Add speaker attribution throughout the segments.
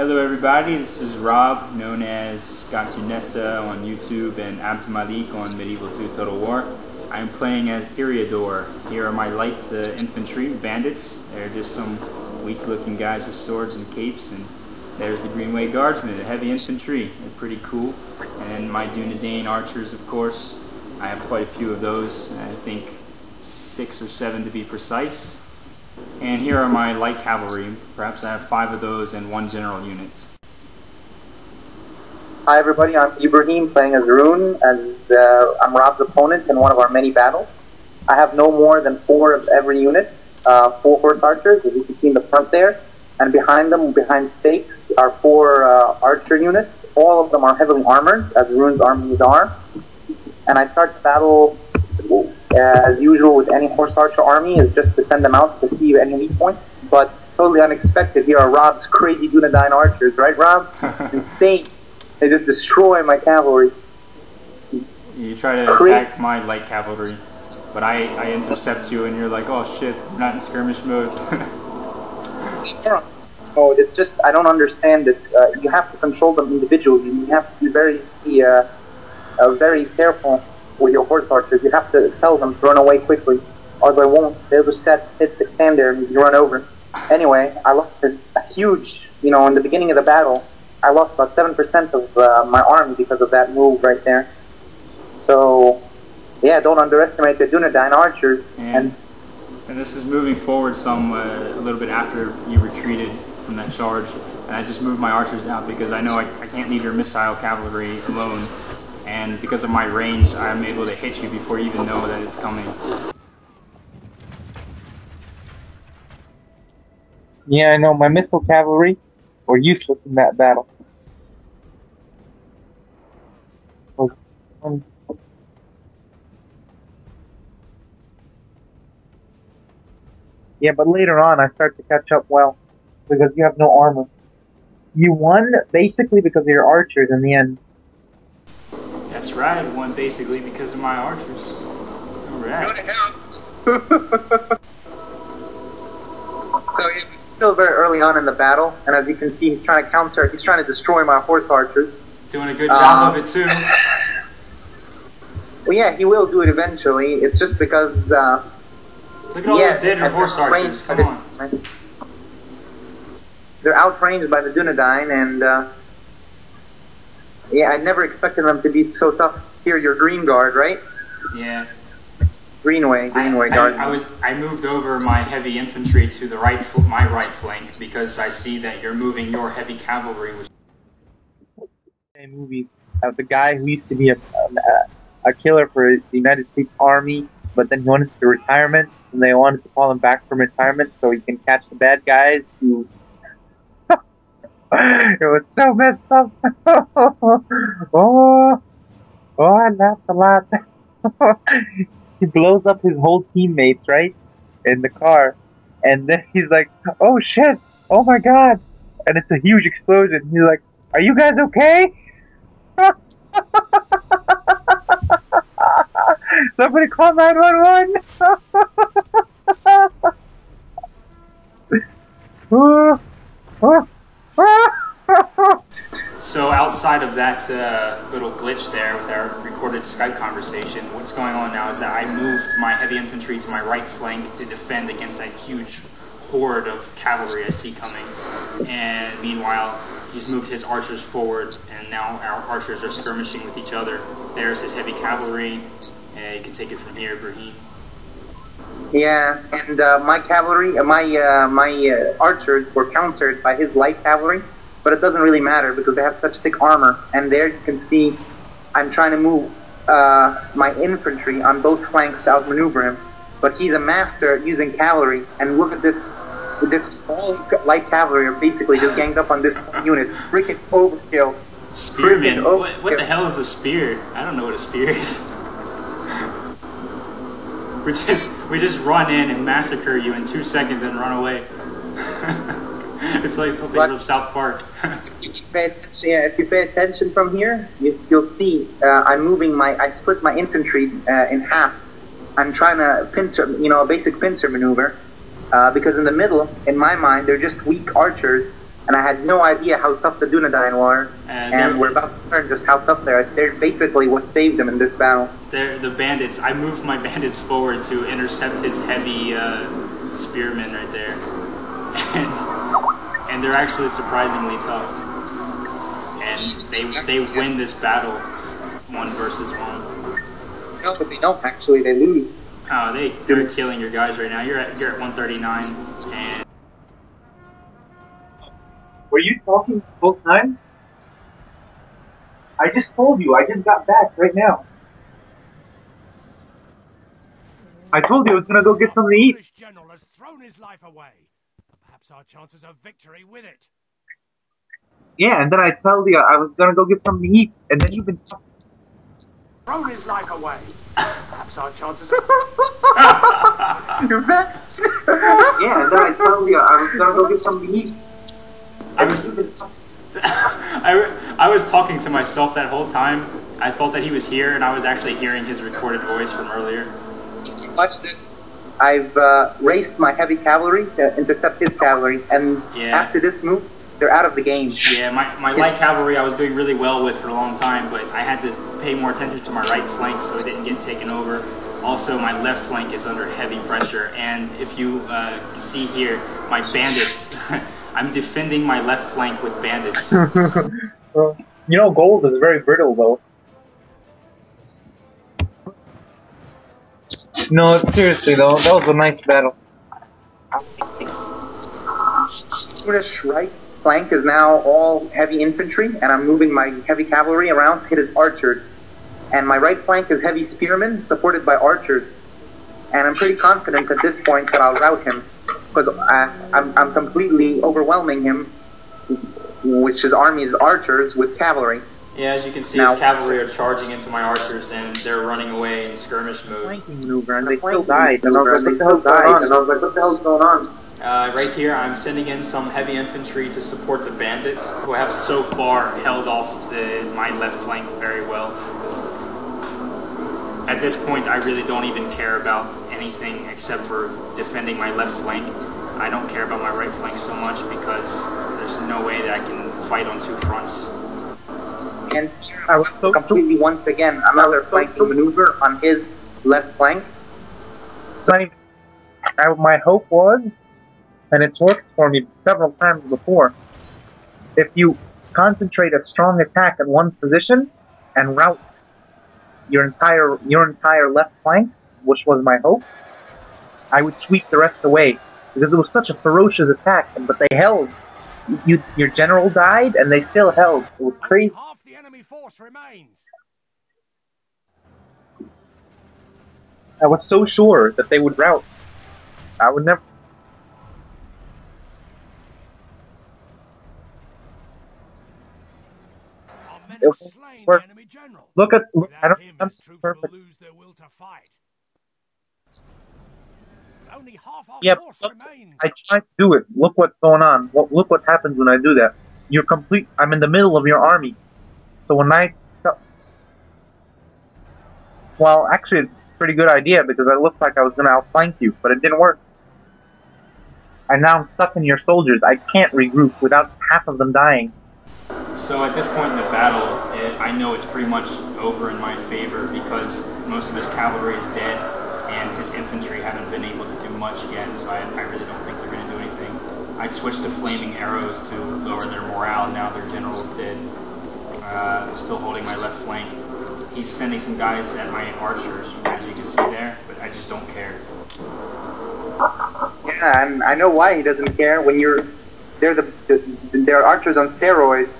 Speaker 1: Hello everybody, this is Rob, known as Dunedain I on YouTube and M2TW on Medieval 2 Total War. I'm playing as Iriador. Here are my light infantry bandits. They're just some weak looking guys with swords and capes, and there's the Greenway Guardsmen, the heavy infantry. They're pretty cool. And my Dunedain archers, of course. I have quite a few of those, I think 6 or 7 to be precise. And here are my light cavalry. Perhaps I have 5 of those and 1 general unit.
Speaker 2: Hi everybody, I'm Ibrahim playing as Rhun, and I'm Rob's opponent in one of our many battles. I have no more than 4 of every unit, 4 horse archers, as you can see in the front there, and behind them, behind stakes, are 4 archer units. All of them are heavily armored, as Rhun's armies are. And I start the battle as usual with any horse archer army, is just to send them out to see any weak points. But totally unexpected, here are Rob's crazy Dunedain archers, right Rob? Insane. They just destroy my cavalry.
Speaker 1: You try to attack my light cavalry, but I intercept you and you're like, oh shit, we're not in skirmish mode.
Speaker 2: Oh, it's just, I don't understand it. You have to control them individually. You have to be very careful with your horse archers. You have to tell them to run away quickly, or they won't. They'll just stand there and you run over. Anyway, I lost a huge, in the beginning of the battle, I lost about 7% of my army because of that move right there. So, yeah, don't underestimate the Dunedain archers. And
Speaker 1: this is moving forward some, a little bit after you retreated from that charge. And I just moved my archers out because I know I can't leave your missile cavalry alone. And because of my range, I'm able to hit you before you even know that it's coming.
Speaker 3: Yeah, I know. My missile cavalry were useless in that battle. Yeah, but later on I start to catch up well, because you have no armor. You won basically because of your archers in the end.
Speaker 1: That's right, I won basically because of my archers. Alright.
Speaker 2: So he's still very early on in the battle, and as you can see, he's trying to destroy my horse archers.
Speaker 1: Doing a good job of it too.
Speaker 2: Well, yeah, he will do it eventually. It's just because,
Speaker 1: look at all those dead horse archers, come on.
Speaker 2: Right? They're outranged by the Dunedain, and, yeah, I never expected them to be so tough. Here, your Green Guard, right?
Speaker 1: Yeah.
Speaker 2: Greenway Guard.
Speaker 1: I moved over my heavy infantry to the my right flank because I see that you're moving your heavy cavalry.
Speaker 3: Movie of the guy who used to be a killer for the United States Army, but then he wanted to retirement, and they wanted to call him back from retirement so he can catch the bad guys who. It was so messed up. oh, I laughed a lot. He blows up his whole teammates, right, in the car, and then he's like, "Oh shit! Oh my god!" And it's a huge explosion. He's like, "Are you guys okay?" Somebody call 911.
Speaker 1: So outside of that little glitch there with our recorded Skype conversation, what's going on now is that I moved my heavy infantry to my right flank to defend against that huge horde of cavalry I see coming. And meanwhile, he's moved his archers forward, and now our archers are skirmishing with each other. There's his heavy cavalry, and you can take it from here, Brahim.
Speaker 2: Yeah, and my cavalry, my archers were countered by his light cavalry, but it doesn't really matter because they have such thick armor. And there you can see I'm trying to move my infantry on both flanks to outmaneuver him, but he's a master at using cavalry. And look at this. This whole light cavalry are basically just ganged up on this unit. Freaking overkill.
Speaker 1: Spearman? What the hell is a spear? I don't know what a spear is. we just run in and massacre you in 2 seconds and run away. It's like something from South Park.
Speaker 2: If you pay attention from here, you'll see I split my infantry in half. I'm trying to pincer, a basic pincer maneuver. Because in the middle, in my mind, they're just weak archers and I had no idea how tough the Dunedain were, and we're about to learn just how tough they are. They're basically what saved them in this battle.
Speaker 1: They're the bandits. I moved my bandits forward to intercept his heavy spearmen right there, and they're actually surprisingly tough. And they win this battle 1 versus 1.
Speaker 2: No, but they don't actually. They lose.
Speaker 1: Oh, they're killing your guys right now. You're at 139 and.
Speaker 3: Were you talking the whole time? I just told you, I just got back right now. I told you I was gonna go get something to eat.
Speaker 4: The general has thrown his life away. Perhaps our chances of victory with it.
Speaker 3: Yeah, and then I told you I was gonna go get something to eat, and then you've been
Speaker 4: Thrown his life away. Perhaps our chances of...
Speaker 2: You're back.
Speaker 3: Yeah, and then I told you I was gonna go get something to eat.
Speaker 1: I was talking to myself that whole time. I thought that he was here, and I was actually hearing his recorded voice from earlier.
Speaker 2: Watch this. I've raced my heavy cavalry to intercept his cavalry, and after this move, they're out of the game.
Speaker 1: Yeah, my light cavalry I was doing really well with for a long time, but I had to pay more attention to my right flank so it didn't get taken over. Also, my left flank is under heavy pressure, and if you see here, my bandits, I'm defending my left flank with bandits.
Speaker 3: Well, you know, gold is very brittle, though. No, seriously, though, that was a nice battle.
Speaker 2: British right flank is now all heavy infantry, and I'm moving my heavy cavalry around to hit his archers. And my right flank is heavy spearmen, supported by archers. And I'm pretty confident at this point that I'll rout him, because I'm completely overwhelming him, which his army is archers with cavalry.
Speaker 1: Yeah, as you can see, his cavalry are charging into my archers, and they're running away in skirmish mode.
Speaker 2: Flanking maneuver, and they still died. And I was like, what the hell's going on?
Speaker 1: Right here, I'm sending in some heavy infantry to support the bandits, who have so far held off my left flank very well. At this point, I really don't even care about anything except for defending my left flank. I don't care about my right flank so much because there's no way that I can fight on 2 fronts.
Speaker 2: And I was so completely, once again, another flanking maneuver on his left flank.
Speaker 3: So my hope was, and it's worked for me several times before, if you concentrate a strong attack in one position and rout your entire left flank, which was my hope, I would sweep the rest away, because it was such a ferocious attack. But they held. Your general died, and they still held. It was crazy.
Speaker 4: Half the enemy force remains.
Speaker 3: I was so sure that they would rout. I would never.
Speaker 4: Slain the enemy general.
Speaker 3: Look, I don't.
Speaker 4: Him,
Speaker 3: I'm
Speaker 4: his troops
Speaker 3: perfect.
Speaker 4: will lose their will to fight. Only half our force remains.
Speaker 3: I tried to do it. Look what's going on. Look what happens when I do that. You're complete. I'm in the middle of your army. So when well, actually, it's a pretty good idea because it looked like I was going to outflank you, but it didn't work. And now I'm stuck in your soldiers. I can't regroup without half of them dying.
Speaker 1: So at this point in the battle, I know it's pretty much over in my favor because most of his cavalry is dead and his infantry haven't been able to do much yet, so I really don't think they're going to do anything. I switched to flaming arrows to lower their morale. Now their general's dead. I'm still holding my left flank. He's sending some guys at my archers, as you can see there, but I just don't care.
Speaker 2: Yeah, and I know why he doesn't care. When they're archers on steroids.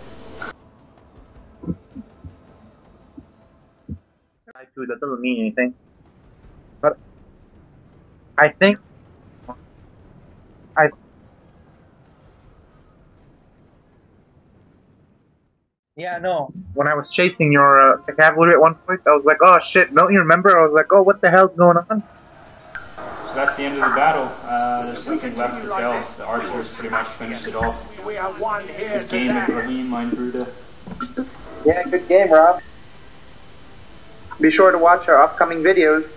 Speaker 3: That doesn't mean anything. But I think yeah, no. When I was chasing your cavalry at one point, I was like, oh shit, don't you remember? I was like, oh, what the hell's going on?
Speaker 1: So that's the end of the battle. There's nothing left to tell. The archers pretty much finished it off. Good game, Ibrahim, mein Bruder.
Speaker 2: Yeah, good game, Rob. Be sure to watch our upcoming videos.